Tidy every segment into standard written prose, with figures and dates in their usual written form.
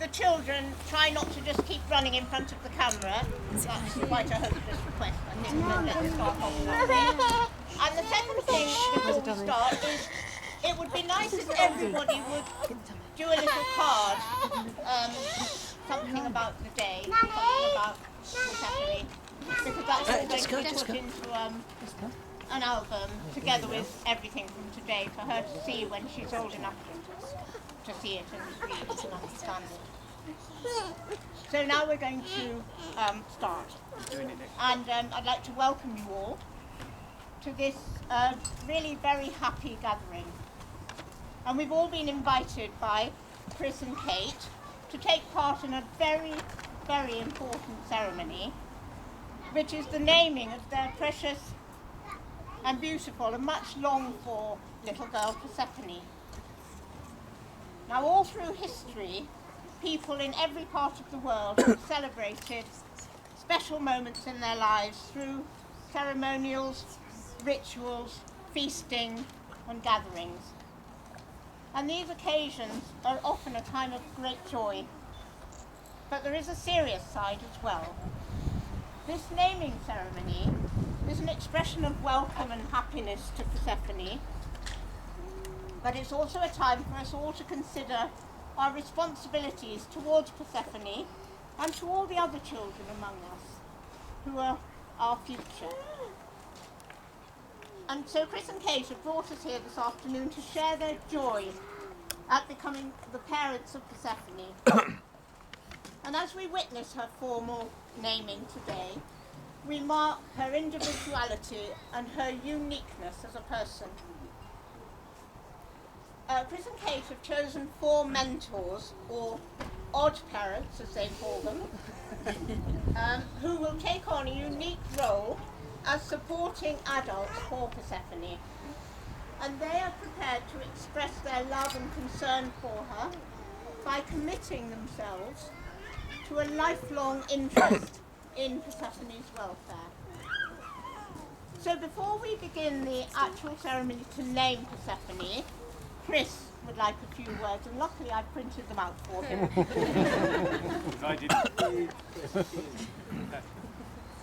the children try not to just keep running in front of the camera. That's quite a hopeless request, I think. We'll let this start off that way. And the second thing before we start is, it would be nice if everybody would do a little card, something about the day, something about Persephone, because that's all going to be put into an album together with everything from today for her to see when she's old enough to see it and read it and understand it. So now we're going to start. And I'd like to welcome you all to this really very happy gathering. And we've all been invited by Chris and Kate to take part in a very, very important ceremony, which is the naming of their precious and beautiful and much longed for little girl Persephone. Now, all through history, people in every part of the world have celebrated special moments in their lives through ceremonials, rituals, feasting and gatherings. And these occasions are often a time of great joy, but there is a serious side as well. This naming ceremony is an expression of welcome and happiness to Persephone, but it's also a time for us all to consider our responsibilities towards Persephone and to all the other children among us who are our future. And so Chris and Kate have brought us here this afternoon to share their joy at becoming the parents of Persephone. And as we witness her formal naming today, we mark her individuality and her uniqueness as a person. Chris and Kate have chosen 4 mentors, or odd parents as they call them, who will take on a unique role as supporting adults for Persephone. And they are prepared to express their love and concern for her by committing themselves to a lifelong interest in Persephone's welfare. So before we begin the actual ceremony to name Persephone, Chris would like a few words, and luckily I printed them out for him. I did.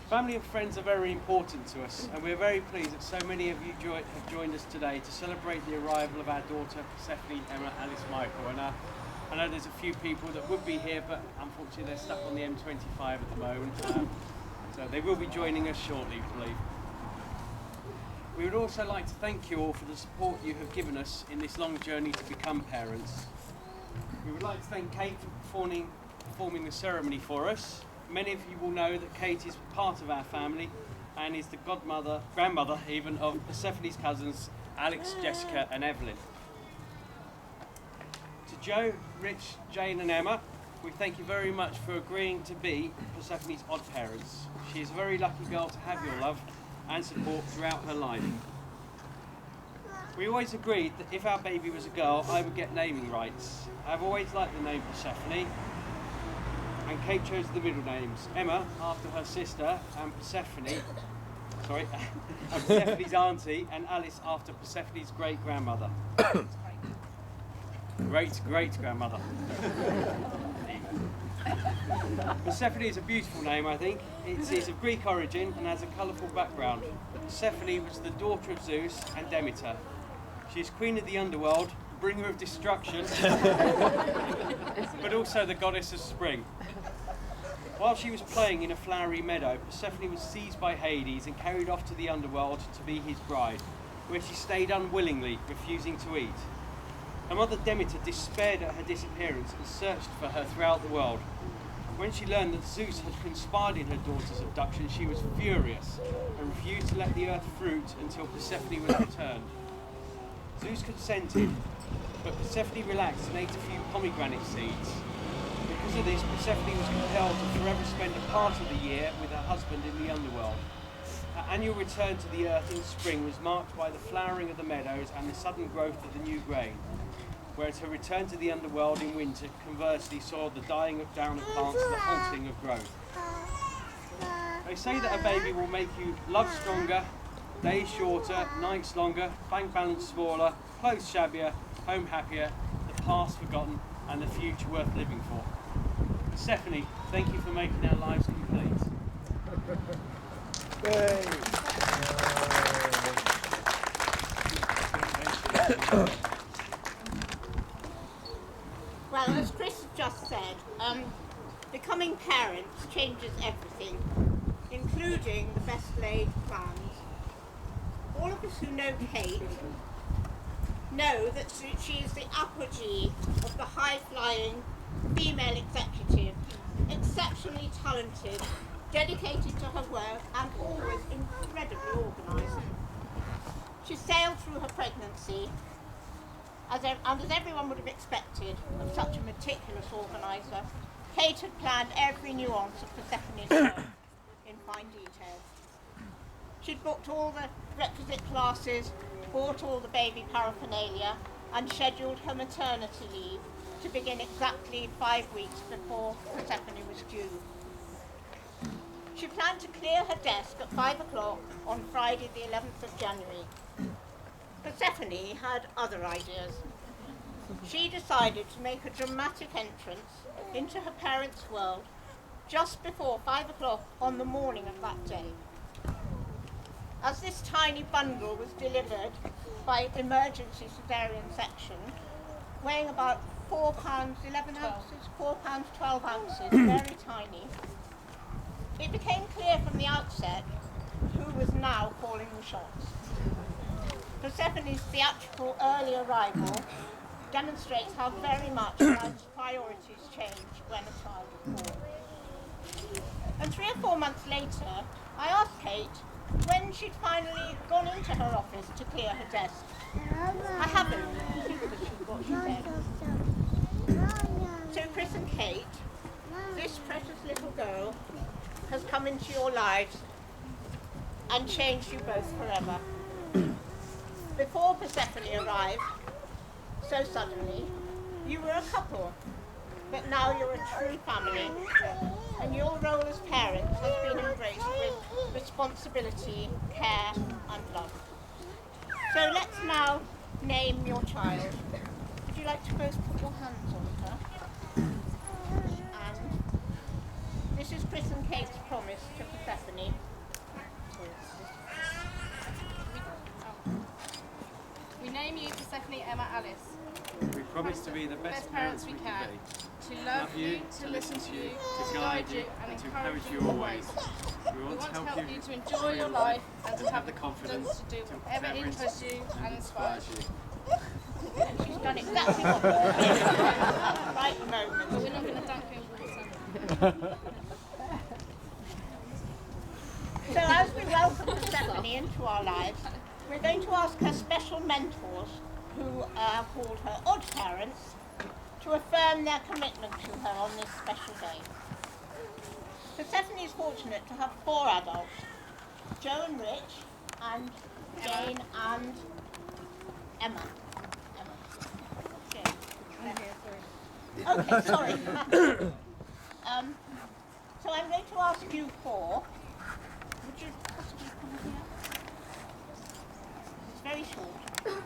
Family and friends are very important to us, and we're very pleased that so many of you have joined us today to celebrate the arrival of our daughter Persephone, Emma, Alice, Michael. And I know there's a few people that would be here, but unfortunately they're stuck on the M25 at the moment, so they will be joining us shortly, I believe. We would also like to thank you all for the support you have given us in this long journey to become parents. We would like to thank Kate for performing the ceremony for us. Many of you will know that Kate is part of our family and is the grandmother even, of Persephone's cousins, Alex, Jessica and Evelyn. To Joe, Rich, Jane and Emma, we thank you very much for agreeing to be Persephone's odd parents. She is a very lucky girl to have your love and support throughout her life. We always agreed that if our baby was a girl, I would get naming rights. I've always liked the name Persephone, and Kate chose the middle names. Emma, after her sister, and Persephone's auntie, and Alice after Persephone's great-grandmother. Great-great-grandmother. Persephone is a beautiful name, I think. It is of Greek origin and has a colourful background. Persephone was the daughter of Zeus and Demeter. She is queen of the underworld, bringer of destruction, but also the goddess of spring. While she was playing in a flowery meadow, Persephone was seized by Hades and carried off to the underworld to be his bride, where she stayed unwillingly, refusing to eat. Her mother Demeter despaired at her disappearance and searched for her throughout the world. When she learned that Zeus had conspired in her daughter's abduction, she was furious and refused to let the earth fruit until Persephone was returned. Zeus consented, but Persephone relaxed and ate a few pomegranate seeds. Because of this, Persephone was compelled to forever spend a part of the year with her husband in the underworld. Her annual return to the earth in spring was marked by the flowering of the meadows and the sudden growth of the new grain, whereas her return to the underworld in winter conversely saw the dying down of plants and the halting of growth. They say that a baby will make you love stronger, days shorter, nights longer, bank balance smaller, clothes shabbier, home happier, the past forgotten, and the future worth living for. Persephone, thank you for making our lives complete. Well, as Chris has just said, becoming parents changes everything, including the best laid plans. All of us who know Kate know that she is the apogee of the high-flying female executive, exceptionally talented, dedicated to her work and always incredibly organised. She sailed through her pregnancy, and as everyone would have expected of such a meticulous organiser, Kate had planned every nuance of Persephone's life in fine detail. She'd booked all the requisite classes, bought all the baby paraphernalia, and scheduled her maternity leave to begin exactly 5 weeks before Persephone was due. She planned to clear her desk at 5 o'clock on Friday the 11th of January. Persephone had other ideas. She decided to make a dramatic entrance into her parents' world just before 5 o'clock on the morning of that day. As this tiny bundle was delivered by emergency cesarean section, weighing about 4 pounds 11 ounces, 4 pounds 12 ounces, very tiny, it became clear from the outset who was now calling the shots. Persephone's theatrical early arrival demonstrates how very much life's priorities change when a child is born. And 3 or 4 months later, I asked Kate when she'd finally gone into her office to clear her desk. I haven't, because she's what she said. So Chris and Kate, this precious little girl, has come into your lives and changed you both forever. Before Persephone arrived, so suddenly, you were a couple, but now you're a true family, and your role as parents has been embraced with responsibility, care and love. So let's now name your child. Would you like to both put your hands on her? And this is Chris and Kate's promise to Persephone. We name you Persephone Emma Alice. We promise to be the best parents we can be. To love you, to listen to you, to guide you and to encourage you always. We want to help you to enjoy your life and to have the confidence to do whatever interests you and inspires you. She's done exactly what we wanted at the right moment. But we're not going to dunk you in water. So as we welcome Persephone into our lives, we're going to ask her special mentors, who are called her odd parents, to affirm their commitment to her on this special day. Persephone is fortunate to have 4 adults, Joe and Rich, and Jane and Emma. Jane. Okay, sorry. So I'm going to ask you 4. Would you possibly come here? It's very short.